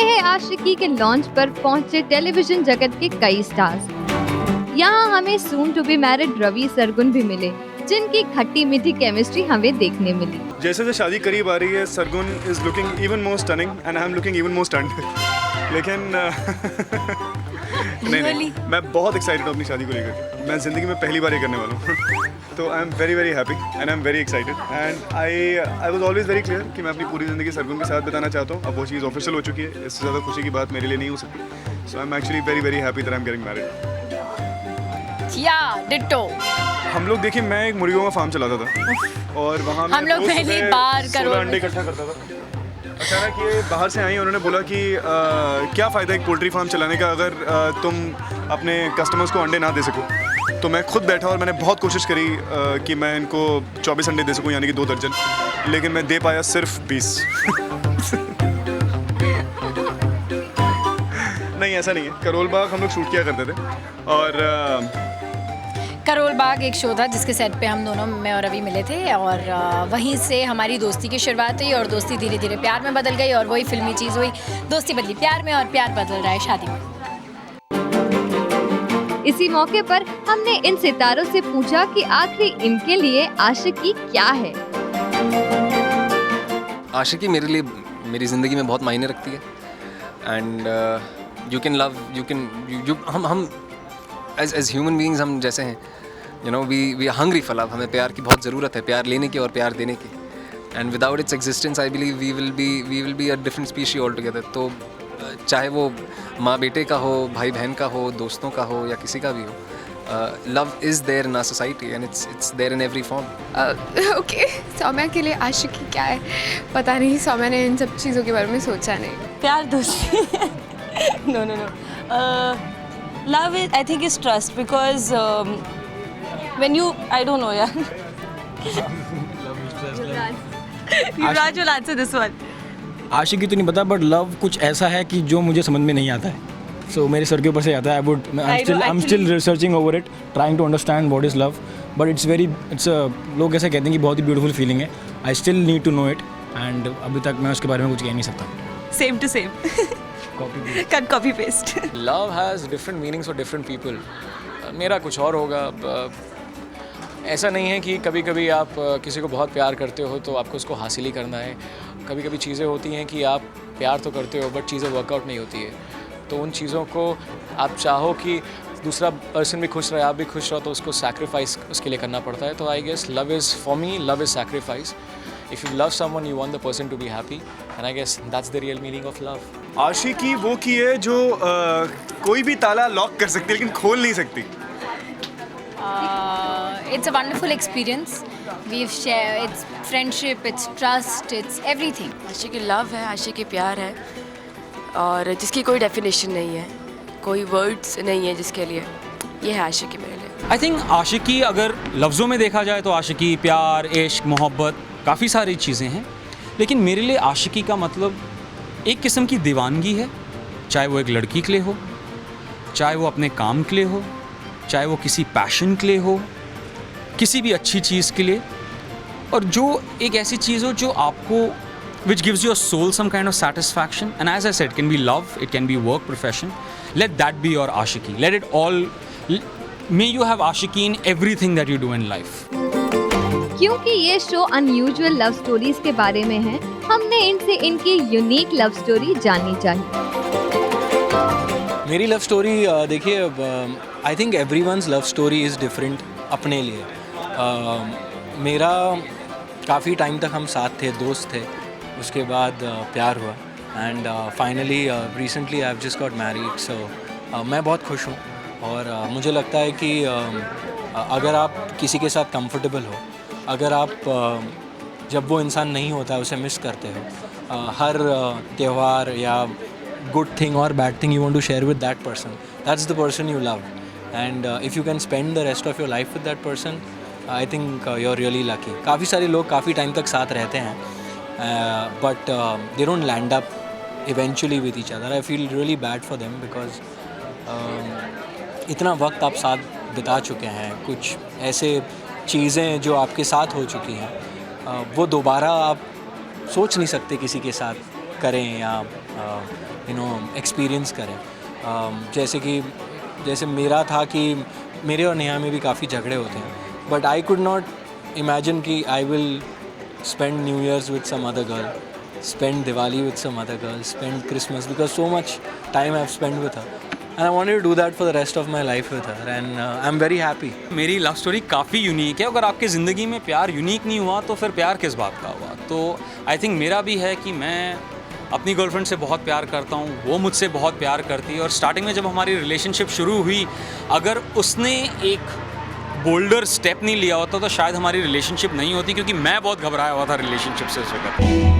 है आशिकी के लॉन्च पर पहुंचे टेलीविजन जगत के कई स्टार्स। यहाँ हमें soon to be married Ravi Sargun भी मिले, जिनकी खट्टी मीठी केमिस्ट्री हमें देखने मिली। जैसे जैसे शादी करीब आ रही है, Sargun is looking even more stunning and I am looking even more stunned. लेकिन नहीं, मैं बहुत एक्साइटेड हूँ अपनी शादी को लेकर। मैं ज़िंदगी में पहली बार ये करने वाला हूँ। तो I am very very happy and I am very excited and I was always very clear कि मैं अपनी पूरी ज़िंदगी सरगुन के साथ बिताना चाहता हूँ। अब वो चीज़ ऑफिशियल हो चुकी है, इससे ज़्यादा खुशी की बात मेरे लिए नहीं हो सकती। So I am actually very very happy that I am getting married. Yeah ditto. हम लोग देखिए, मैं एक मुर्गियों का फार्म चलाता था और वहाँ हम लोग पहली बार 16 अंडे इकट्ठा करता था। अचानक ये बाहर से आई, उन्होंने बोला कि क्या फ़ायदा एक पोल्ट्री फार्म चलाने का अगर तुम अपने कस्टमर्स को अंडे ना दे सको। तो मैं खुद बैठा और मैंने बहुत कोशिश करी कि मैं इनको 24 अंडे दे सकूं, यानी कि 2 दर्जन, लेकिन मैं दे पाया सिर्फ 20। नहीं, ऐसा नहीं है। करोल बाग हम लोग शूट किया करते थे और करोल बाग एक शो था जिसके सेट पे हम दोनों, मैं और रवि मिले थे और वहीं से हमारी दोस्ती की शुरुआत हुई और दोस्ती धीरे धीरे प्यार में बदल गई और वही फिल्मी चीज़ हुई, दोस्ती बदली प्यार में और प्यार बदल रहा है शादी में। इसी मौके पर हमने इन सितारों से पूछा कि आखिर इनके लिए आशिकी क्या है। आशिकी मेरे लिए मेरी ज़िंदगी में बहुत मायने रखती है and you can love, you can हम एज ह्यूमन बीइंग्स हम जैसे हैं, you know we are hungry for love. हमें प्यार की बहुत ज़रूरत है, प्यार लेने की और प्यार देने की। And without its existence I believe we will be a different species all together. तो चाहे वो माँ बेटे का हो, भाई बहन का हो, दोस्तों का हो या किसी का भी हो, love is there in our society and it's there in every form. Okay, Saumya के लिए आशिकी क्या है पता नहीं। सौम्या ने इन सब चीज़ों के बारे में सोचा नहीं। प्यार दोस्ती no. Love is, I think, is trust because when you, I don't know, yeah. Yuvraj will answer this one. आशिकी तो नहीं पता, बट लव कुछ ऐसा है कि जो मुझे समझ में नहीं आता है। सो मेरे सर के ऊपर से आता है। I am still researching over it, trying to understand what is love, but it's लोग ऐसे कहते हैं कि बहुत ही ब्यूटीफुल फीलिंग है। I still need to know it and अभी तक मैं उसके बारे में कुछ कह नहीं सकता। Same to same. Cut copy paste. Love has different meanings for different people. मेरा कुछ और होगा। ऐसा नहीं है कि कभी कभी आप किसी को बहुत प्यार करते हो तो आपको उसको हासिल ही करना है। कभी कभी चीज़ें होती हैं कि आप प्यार तो करते हो बट चीज़ें वर्कआउट नहीं होती है, तो उन चीज़ों को आप चाहो कि दूसरा पर्सन भी खुश रहे, आप भी खुश रहो, तो उसको सैक्रिफाइस उसके लिए करना पड़ता है। तो I guess love is, for me love is sacrifice. If you love someone, you want the person to be happy, and I guess that's the real meaning of love. आशिकी वो की है जो कोई भी ताला लॉक कर सकती है लेकिन खोल नहीं सकती। It's a wonderful experience. We've shared, it's friendship, it's trust, it's everything. Aashiqui love है, आशिकी प्यार है और जिसकी कोई डेफिनेशन नहीं है, कोई वर्ड्स नहीं है जिसके लिए। ये है आशिकी मेरे लिए। आई थिंक आशिकी अगर लफ्ज़ों में देखा जाए तो आशिकी प्यार, इश्क, मोहब्बत, काफ़ी सारी चीज़ें हैं, लेकिन मेरे लिए आशिकी का मतलब एक किस्म की दीवानगी है। चाहे वो एक लड़की के लिए हो, चाहे वो अपने काम के लिए हो, चाहे वो किसी पैशन के लिए हो, किसी भी अच्छी चीज़ के लिए, और जो एक ऐसी चीज़ हो जो आपको which gives your soul some kind of satisfaction. And as I said, it can be love, it can be work, profession. Let that be your ashiki. Let it all, may you have ashiki in everything that you do in life. क्योंकि ये show unusual love stories के बारे में है, हमने इनसे इनकी unique love story जाननी चाहिए। मेरी लव स्टोरी देखिए, I think everyone's love story is different अपने लिए। मेरा काफ़ी टाइम तक हम साथ थे, दोस्त थे, उसके बाद प्यार हुआ and finally recently I have just got married. So मैं बहुत खुश हूँ और मुझे लगता है कि अगर आप किसी के साथ कंफर्टेबल हो, अगर आप जब वो इंसान नहीं होता है उसे मिस करते हो, हर त्यौहार या गुड थिंग और bad thing you want to share with that person, that's the person you love and if you can spend the rest of your life with that person, I think you are really lucky. काफ़ी सारे लोग काफ़ी time तक साथ रहते हैं but they don't land up eventually with each other. I feel really bad for them because इतना वक्त आप साथ बिता चुके हैं, कुछ ऐसे चीज़ें जो आपके साथ हो चुकी हैं वो दोबारा आप सोच नहीं सकते किसी के साथ करें या एक्सपीरियंस करें। जैसे मेरा था कि मेरे और नेहा में भी काफ़ी झगड़े होते हैं, but I could not imagine कि I will spend New Year's with some other girl, spend Diwali with some other girl, spend Christmas, because so much time I've spent with her and I wanted to do that for the rest of my life with her and I'm very happy. मेरी love story काफ़ी unique है। अगर आपकी ज़िंदगी में प्यार unique नहीं हुआ तो फिर प्यार किस बात का हुआ। तो आई थिंक मेरा भी है कि मैं अपनी गर्लफ्रेंड से बहुत प्यार करता हूँ, वो मुझसे बहुत प्यार करती है। और स्टार्टिंग में जब हमारी रिलेशनशिप शुरू हुई, अगर उसने एक बोल्डर स्टेप नहीं लिया होता तो शायद हमारी रिलेशनशिप नहीं होती, क्योंकि मैं बहुत घबराया हुआ था रिलेशनशिप से उस वक्त।